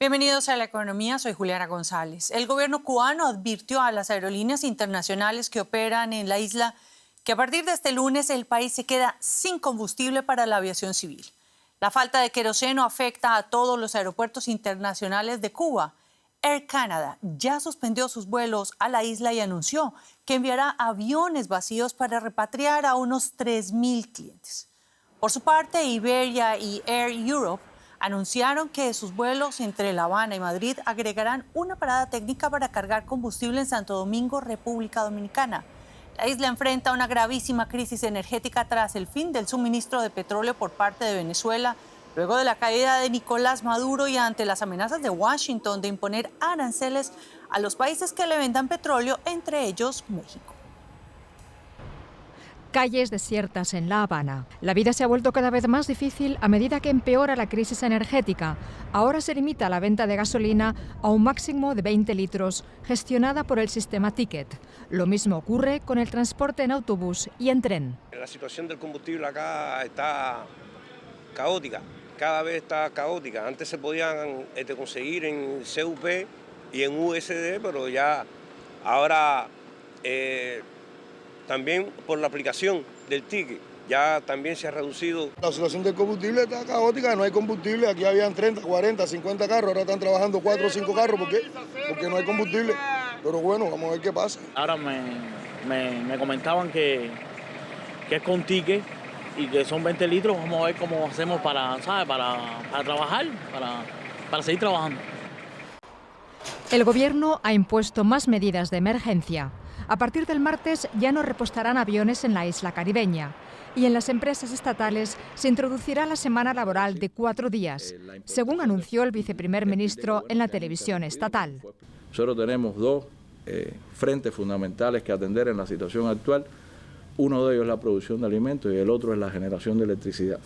Bienvenidos a La Economía, soy Juliana González. El gobierno cubano advirtió a las aerolíneas internacionales que operan en la isla que a partir de este lunes el país se queda sin combustible para la aviación civil. La falta de queroseno afecta a todos los aeropuertos internacionales de Cuba. Air Canada ya suspendió sus vuelos a la isla y anunció que enviará aviones vacíos para repatriar a unos 3.000 clientes. Por su parte, Iberia y Air Europe anunciaron que sus vuelos entre La Habana y Madrid agregarán una parada técnica para cargar combustible en Santo Domingo, República Dominicana. La isla enfrenta una gravísima crisis energética tras el fin del suministro de petróleo por parte de Venezuela, luego de la caída de Nicolás Maduro y ante las amenazas de Washington de imponer aranceles a los países que le vendan petróleo, entre ellos México. Calles desiertas en La Habana. La vida se ha vuelto cada vez más difícil a medida que empeora la crisis energética. Ahora se limita la venta de gasolina a un máximo de 20 litros, gestionada por el sistema Ticket. Lo mismo ocurre con el transporte en autobús y en tren. La situación del combustible acá está caótica, cada vez está caótica. Antes se podían conseguir en CUP y en USD, pero ya ahora... también por la aplicación del ticket, ya también se ha reducido. La situación del combustible está caótica, no hay combustible. Aquí habían 30, 40, 50 carros, ahora están trabajando 4 o 5 carros porque no hay combustible. Pero bueno, vamos a ver qué pasa. Ahora me comentaban que es con ticket y que son 20 litros. Vamos a ver cómo hacemos para, ¿sabes? Para trabajar, para seguir trabajando. El gobierno ha impuesto más medidas de emergencia. A partir del martes ya no repostarán aviones en la isla caribeña y en las empresas estatales se introducirá la semana laboral de 4 días, según anunció el viceprimer ministro en la televisión estatal. Nosotros tenemos dos frentes fundamentales que atender en la situación actual. Uno de ellos es la producción de alimentos y el otro es la generación de electricidad.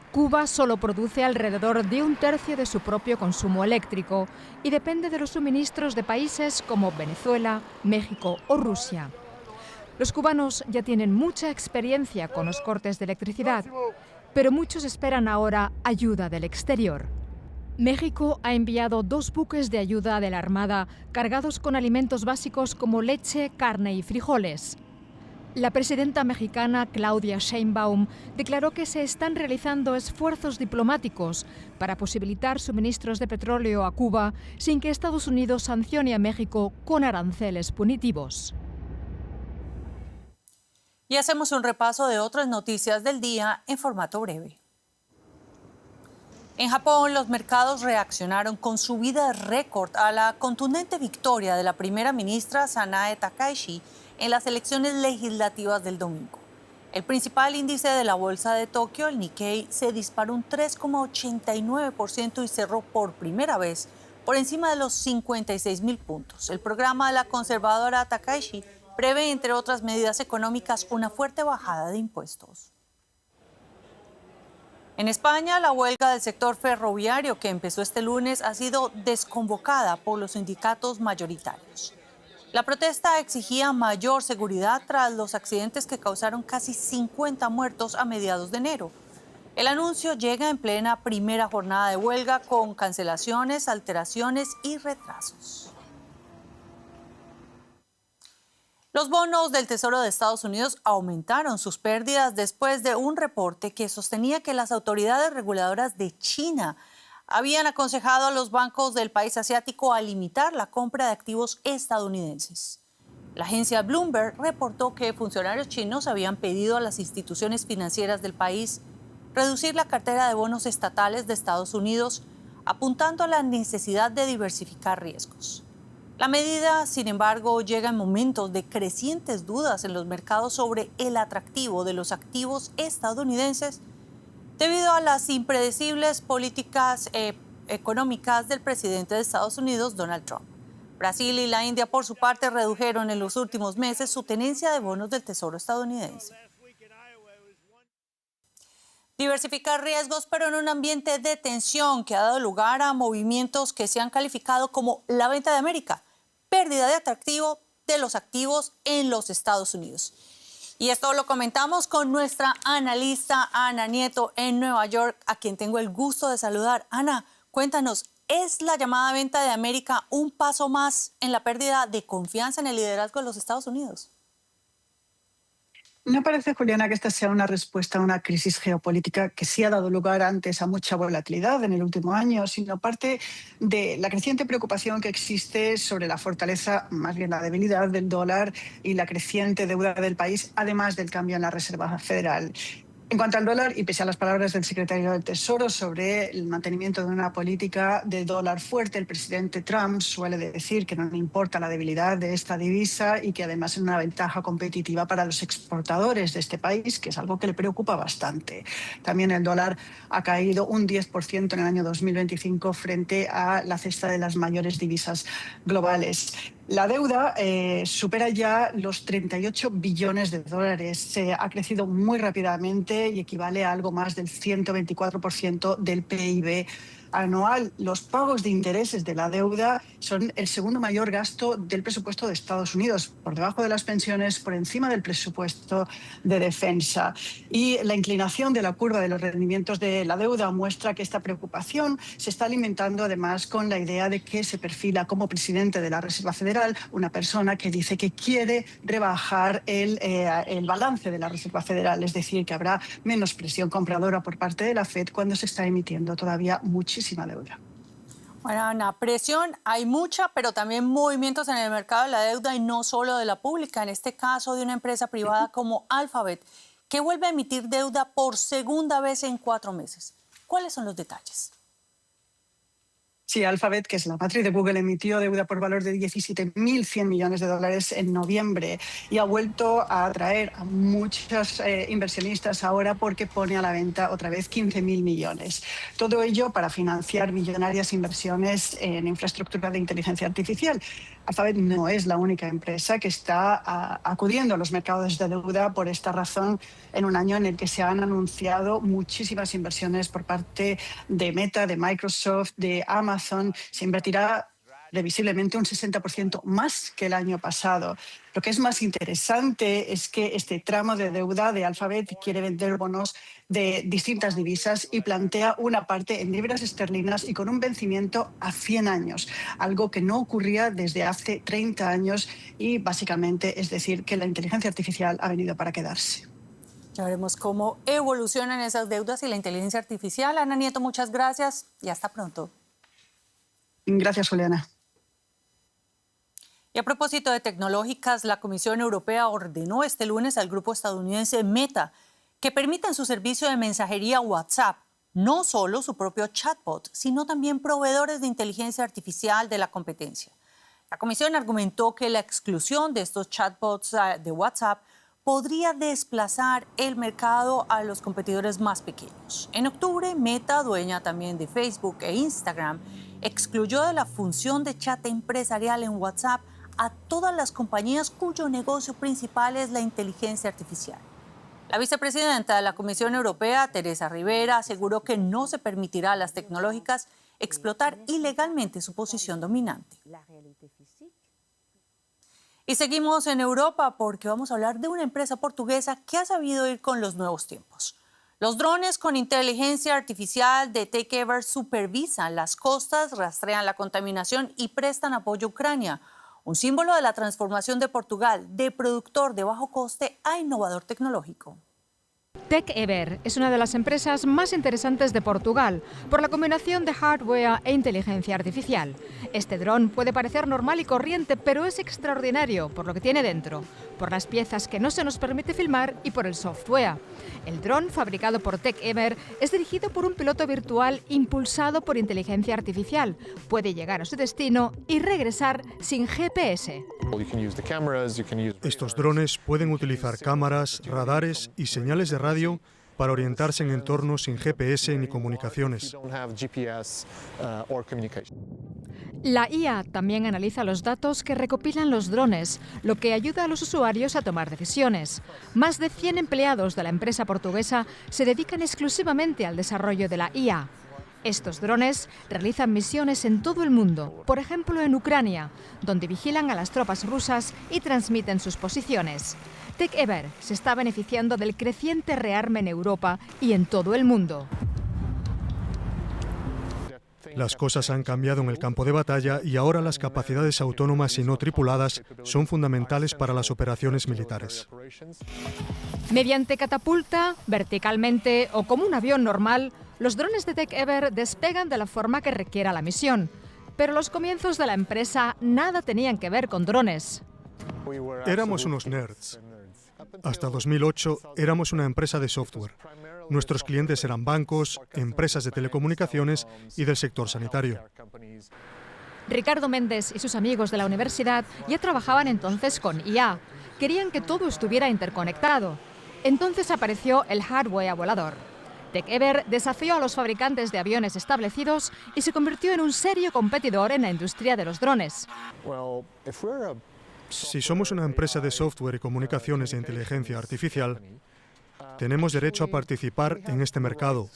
Cuba solo produce alrededor de 1/3 de su propio consumo eléctrico y depende de los suministros de países como Venezuela, México o Rusia. Los cubanos ya tienen mucha experiencia con los cortes de electricidad, pero muchos esperan ahora ayuda del exterior. México ha enviado 2 buques de ayuda de la Armada cargados con alimentos básicos como leche, carne y frijoles. La presidenta mexicana Claudia Sheinbaum declaró que se están realizando esfuerzos diplomáticos para posibilitar suministros de petróleo a Cuba sin que Estados Unidos sancione a México con aranceles punitivos. Y hacemos un repaso de otras noticias del día en formato breve. En Japón, los mercados reaccionaron con subidas récord a la contundente victoria de la primera ministra Sanae Takaichi en las elecciones legislativas del domingo. El principal índice de la bolsa de Tokio, el Nikkei, se disparó un 3,89% y cerró por primera vez por encima de los 56.000 puntos. El programa de la conservadora Takaichi prevé, entre otras medidas económicas, una fuerte bajada de impuestos. En España, la huelga del sector ferroviario que empezó este lunes ha sido desconvocada por los sindicatos mayoritarios. La protesta exigía mayor seguridad tras los accidentes que causaron casi 50 muertos a mediados de enero. El anuncio llega en plena primera jornada de huelga con cancelaciones, alteraciones y retrasos. Los bonos del Tesoro de Estados Unidos aumentaron sus pérdidas después de un reporte que sostenía que las autoridades reguladoras de China habían aconsejado a los bancos del país asiático a limitar la compra de activos estadounidenses. La agencia Bloomberg reportó que funcionarios chinos habían pedido a las instituciones financieras del país reducir la cartera de bonos estatales de Estados Unidos, apuntando a la necesidad de diversificar riesgos. La medida, sin embargo, llega en momentos de crecientes dudas en los mercados sobre el atractivo de los activos estadounidenses debido a las impredecibles políticas económicas del presidente de Estados Unidos, Donald Trump. Brasil y la India, por su parte, redujeron en los últimos meses su tenencia de bonos del Tesoro estadounidense. Diversificar riesgos, pero en un ambiente de tensión que ha dado lugar a movimientos que se han calificado como la venta de América, pérdida de atractivo de los activos en los Estados Unidos. Y esto lo comentamos con nuestra analista Ana Nieto en Nueva York, a quien tengo el gusto de saludar. Ana, cuéntanos, ¿Es la llamada venta de América un paso más en la pérdida de confianza en el liderazgo de los Estados Unidos? No parece, Juliana, que esta sea una respuesta a una crisis geopolítica que sí ha dado lugar antes a mucha volatilidad en el último año, sino parte de la creciente preocupación que existe sobre la fortaleza, más bien la debilidad del dólar y la creciente deuda del país, además del cambio en la Reserva Federal. En cuanto al dólar, y pese a las palabras del secretario del Tesoro sobre el mantenimiento de una política de dólar fuerte, el presidente Trump suele decir que no le importa la debilidad de esta divisa y que además es una ventaja competitiva para los exportadores de este país, que es algo que le preocupa bastante. También el dólar ha caído un 10% en el año 2025 frente a la cesta de las mayores divisas globales. La deuda supera ya los 38 billones de dólares. Ha crecido muy rápidamente y equivale a algo más del 124% del PIB anual. Los pagos de intereses de la deuda son el segundo mayor gasto del presupuesto de Estados Unidos, por debajo de las pensiones, por encima del presupuesto de defensa. Y la inclinación de la curva de los rendimientos de la deuda muestra que esta preocupación se está alimentando además con la idea de que se perfila como presidente de la Reserva Federal una persona que dice que quiere rebajar el balance de la Reserva Federal, es decir, que habrá menos presión compradora por parte de la Fed cuando se está emitiendo todavía muchísima deuda. Bueno, Ana, presión hay mucha, pero también movimientos en el mercado de la deuda y no solo de la pública, en este caso de una empresa privada como Alphabet, que vuelve a emitir deuda por segunda vez en 4 meses. ¿Cuáles son los detalles? Sí, Alphabet, que es la matriz de Google, emitió deuda por valor de 17.100 millones de dólares en noviembre y ha vuelto a atraer a muchos inversionistas ahora porque pone a la venta otra vez 15.000 millones. Todo ello para financiar millonarias inversiones en infraestructura de inteligencia artificial. Alphabet no es la única empresa que está acudiendo a los mercados de deuda por esta razón en un año en el que se han anunciado muchísimas inversiones por parte de Meta, de Microsoft, de Amazon. Se invertirá previsiblemente un 60% más que el año pasado. Lo que es más interesante es que este tramo de deuda de Alphabet quiere vender bonos de distintas divisas y plantea una parte en libras esterlinas y con un vencimiento a 100 años, algo que no ocurría desde hace 30 años y básicamente es decir que la inteligencia artificial ha venido para quedarse. Ya veremos cómo evolucionan esas deudas y la inteligencia artificial. Ana Nieto, muchas gracias y hasta pronto. Gracias, Juliana. Y a propósito de tecnológicas, la Comisión Europea ordenó este lunes al grupo estadounidense Meta que permita en su servicio de mensajería WhatsApp no solo su propio chatbot, sino también proveedores de inteligencia artificial de la competencia. La Comisión argumentó que la exclusión de estos chatbots de WhatsApp podría desplazar el mercado a los competidores más pequeños. En octubre, Meta, dueña también de Facebook e Instagram, excluyó de la función de chat empresarial en WhatsApp a todas las compañías cuyo negocio principal es la inteligencia artificial. La vicepresidenta de la Comisión Europea, Teresa Rivera, aseguró que no se permitirá a las tecnológicas explotar ilegalmente su posición dominante. Y seguimos en Europa porque vamos a hablar de una empresa portuguesa que ha sabido ir con los nuevos tiempos. Los drones con inteligencia artificial de TakeEver supervisan las costas, rastrean la contaminación y prestan apoyo a Ucrania, un símbolo de la transformación de Portugal de productor de bajo coste a innovador tecnológico. TakeEver es una de las empresas más interesantes de Portugal por la combinación de hardware e inteligencia artificial. Este dron puede parecer normal y corriente, pero es extraordinario por lo que tiene dentro, por las piezas que no se nos permite filmar y por el software. El dron, fabricado por TakeEver, es dirigido por un piloto virtual impulsado por inteligencia artificial. Puede llegar a su destino y regresar sin GPS. Estos drones pueden utilizar cámaras, radares y señales de radio para orientarse en entornos sin GPS ni comunicaciones. La IA también analiza los datos que recopilan los drones, lo que ayuda a los usuarios a tomar decisiones. Más de 100 empleados de la empresa portuguesa se dedican exclusivamente al desarrollo de la IA. Estos drones realizan misiones en todo el mundo, por ejemplo en Ucrania, donde vigilan a las tropas rusas y transmiten sus posiciones. TakeEver se está beneficiando del creciente rearme en Europa y en todo el mundo. Las cosas han cambiado en el campo de batalla y ahora las capacidades autónomas y no tripuladas son fundamentales para las operaciones militares. Mediante catapulta, verticalmente o como un avión normal, los drones de Tech Ever despegan de la forma que requiera la misión. Pero los comienzos de la empresa nada tenían que ver con drones. Éramos unos nerds. Hasta 2008 éramos una empresa de software. Nuestros clientes eran bancos, empresas de telecomunicaciones y del sector sanitario. Ricardo Méndez y sus amigos de la universidad ya trabajaban entonces con IA. Querían que todo estuviera interconectado. Entonces apareció el hardware volador. Tech Ever desafió a los fabricantes de aviones establecidos y se convirtió en un serio competidor en la industria de los drones. Si somos una empresa de software y comunicaciones de inteligencia artificial, tenemos derecho a participar en este mercado,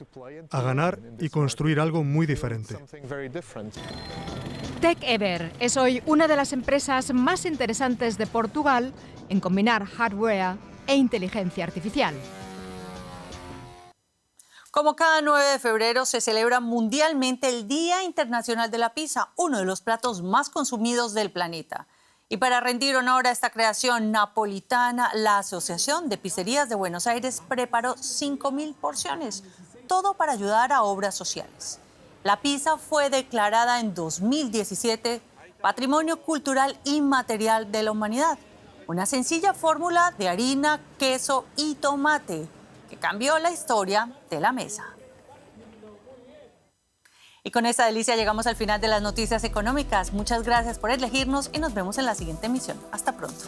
a ganar y construir algo muy diferente. Tech Ever es hoy una de las empresas más interesantes de Portugal en combinar hardware e inteligencia artificial. Como cada 9 de febrero se celebra mundialmente el Día Internacional de la Pizza, uno de los platos más consumidos del planeta. Y para rendir honor a esta creación napolitana, la Asociación de Pizzerías de Buenos Aires preparó 5.000 porciones, todo para ayudar a obras sociales. La pizza fue declarada en 2017 Patrimonio Cultural Inmaterial de la Humanidad. Una sencilla fórmula de harina, queso y tomate que cambió la historia de la mesa. Y con esta delicia llegamos al final de las noticias económicas. Muchas gracias por elegirnos y nos vemos en la siguiente emisión. Hasta pronto.